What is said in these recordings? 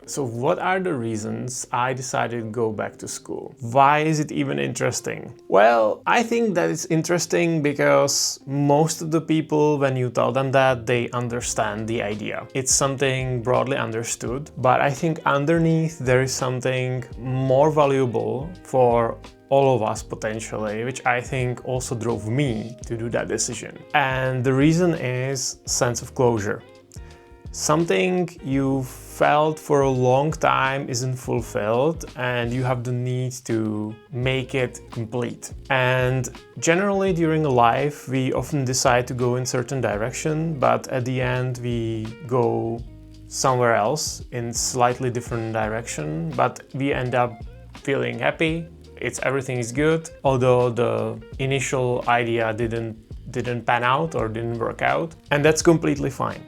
So what are the reasons I decided to go back to school? Why is it even interesting? Well, I think that it's interesting because most of the people, when you tell them that, they understand the idea. It's something broadly understood, but I think underneath there is something more valuable for all of us potentially, which I think also drove me to do that decision. And the reason is sense of closure. Something you felt for a long time isn't fulfilled and you have the need to make it complete. And generally during life we often decide to go in certain direction, but at the end we go somewhere else in slightly different direction, but we end up feeling happy. Everything is good, although the initial idea didn't pan out or didn't work out, and that's completely fine.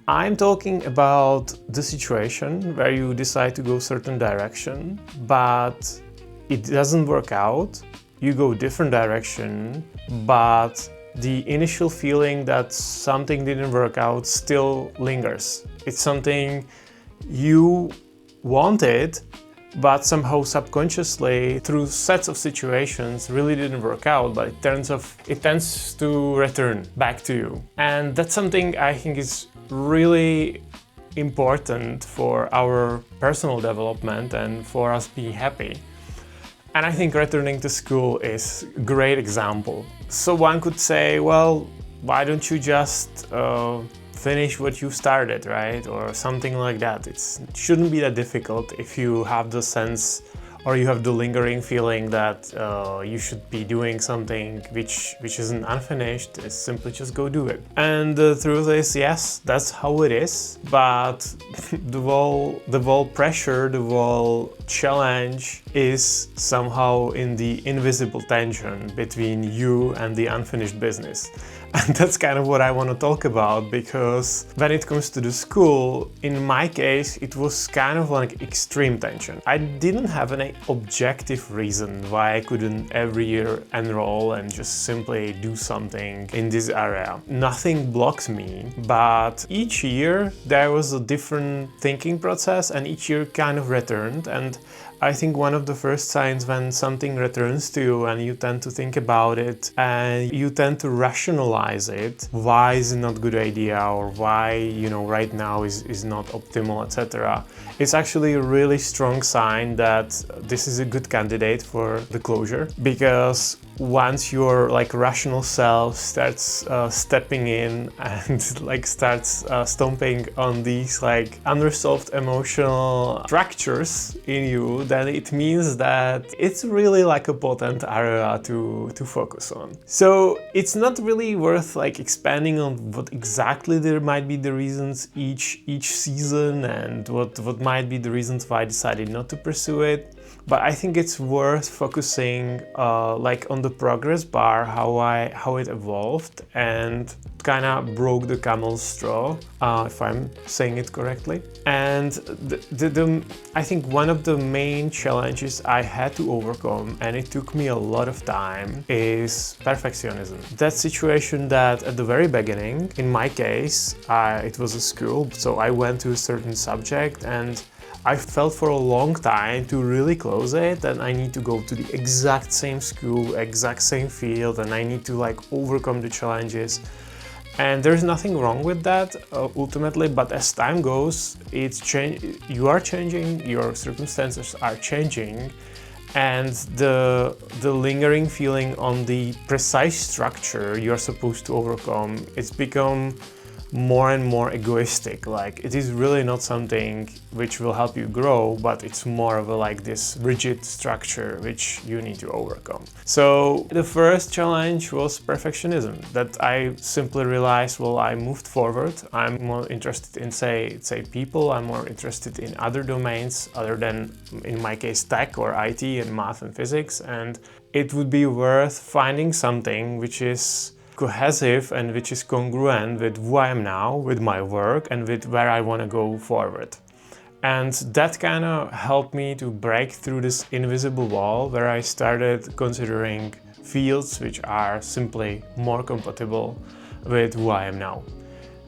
I'm talking about the situation where you decide to go certain direction, but it doesn't work out. You go different direction, but the initial feeling that something didn't work out still lingers. It's something you wanted, but somehow subconsciously, through sets of situations, really didn't work out, but it tends to return back to you. And that's something I think is really important for our personal development and for us being happy. And I think returning to school is a great example. So one could say, well, why don't you just finish what you started, right? Or something like that. It shouldn't be that difficult if you have the sense or you have the lingering feeling that you should be doing something which isn't unfinished. Is simply just go do it. And the truth is, yes, that's how it is, but the whole pressure, the whole challenge is somehow in the invisible tension between you and the unfinished business. And that's kind of what I want to talk about, because when it comes to the school, in my case, it was kind of like extreme tension. I didn't have an objective reason why I couldn't every year enroll and just simply do something in this area. Nothing blocks me, but each year there was a different thinking process and each year kind of returned. And I think one of the first signs when something returns to you and you tend to think about it and you tend to rationalize it, why is it not a good idea, or why, right now is not optimal, etc. It's actually a really strong sign that this is a good candidate for the closure, because once your rational self starts stepping in and starts stomping on these unresolved emotional structures in you, then it means that it's really a potent area to focus on. So it's not really worth expanding on what exactly there might be the reasons each season and what might be the reasons why I decided not to pursue it. But I think it's worth focusing on the progress bar, how it evolved and kind of broke the camel's straw, if I'm saying it correctly. And I think one of the main challenges I had to overcome, and it took me a lot of time, is perfectionism. That situation that at the very beginning, in my case, it was a school, so I went to a certain subject and I felt for a long time to really close it that I need to go to the exact same school, exact same field, and I need to overcome the challenges. And there's nothing wrong with that ultimately, but as time goes, you are changing, your circumstances are changing, and the lingering feeling on the precise structure you're supposed to overcome, it's become more and more egoistic. It is really not something which will help you grow, but it's more of this rigid structure which you need to overcome. So the first challenge was perfectionism, that I simply realized, well, I moved forward. I'm more interested in say people. I'm more interested in other domains other than, in my case, tech or IT and math and physics, and it would be worth finding something which is cohesive and which is congruent with who I am now, with my work, and with where I want to go forward. And that kind of helped me to break through this invisible wall, where I started considering fields which are simply more compatible with who I am now.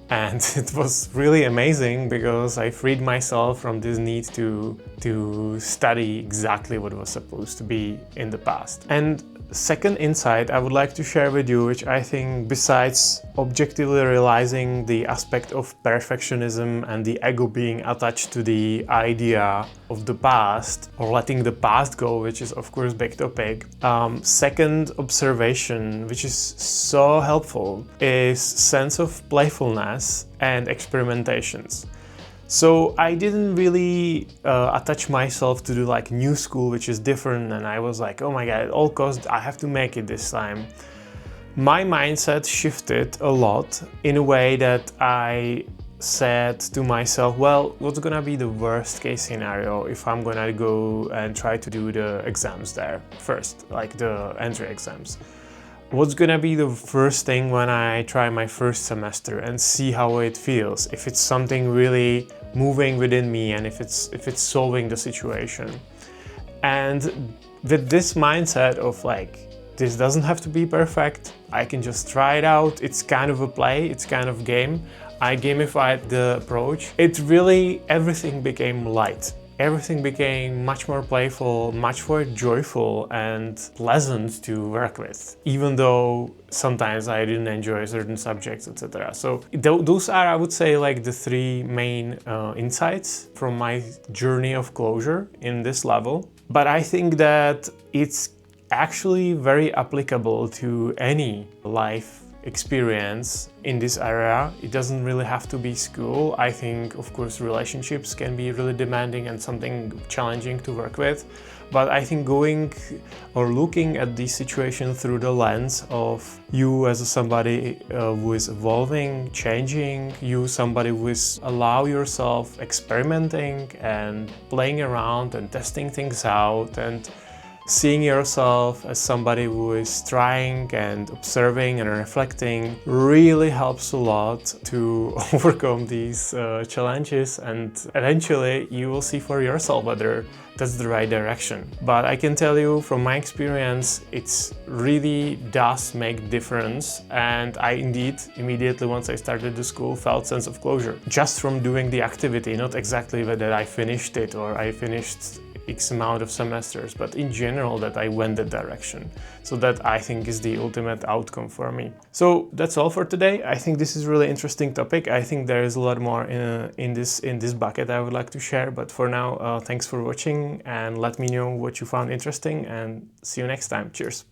And it was really amazing because I freed myself from this need to study exactly what was supposed to be in the past. And second insight I would like to share with you, which I think, besides objectively realizing the aspect of perfectionism and the ego being attached to the idea of the past, or letting the past go, which is of course big topic, second observation, which is so helpful, is sense of playfulness and experimentations. So I didn't really attach myself to do like new school, which is different, and I was like, oh my god, at all costs I have to make it this time. My mindset shifted a lot in a way that I said to myself, well, what's gonna be the worst case scenario if I'm gonna go and try to do the exams there first, like the entry exams? What's gonna be the first thing when I try my first semester and see how it feels, if it's something really moving within me and if it's solving the situation. And with this mindset of like, this doesn't have to be perfect, I can just try it out, it's kind of a play, it's kind of game, I gamified the approach. It really, everything became light. Everything became much more playful, much more joyful and pleasant to work with, even though sometimes I didn't enjoy certain subjects, etc. So those are, I would say, like the three main insights from my journey of closure in this level. But I think that it's actually very applicable to any life experience in this area. It doesn't really have to be school. I think, of course, relationships can be really demanding and something challenging to work with. But I think going or looking at this situation through the lens of you as somebody who is evolving, changing, you somebody who is allow yourself experimenting and playing around and testing things out, and seeing yourself as somebody who is trying and observing and reflecting, really helps a lot to overcome these challenges, and eventually you will see for yourself whether that's the right direction. But I can tell you from my experience, it really does make difference, and I indeed immediately once I started the school felt sense of closure just from doing the activity, not exactly whether I finished it or I finished X amount of semesters, but in general that I went that direction. So that, I think, is the ultimate outcome for me. So that's all for today. I think this is a really interesting topic. I think there is a lot more in this bucket I would like to share, but for now, thanks for watching and let me know what you found interesting, and see you next time. Cheers.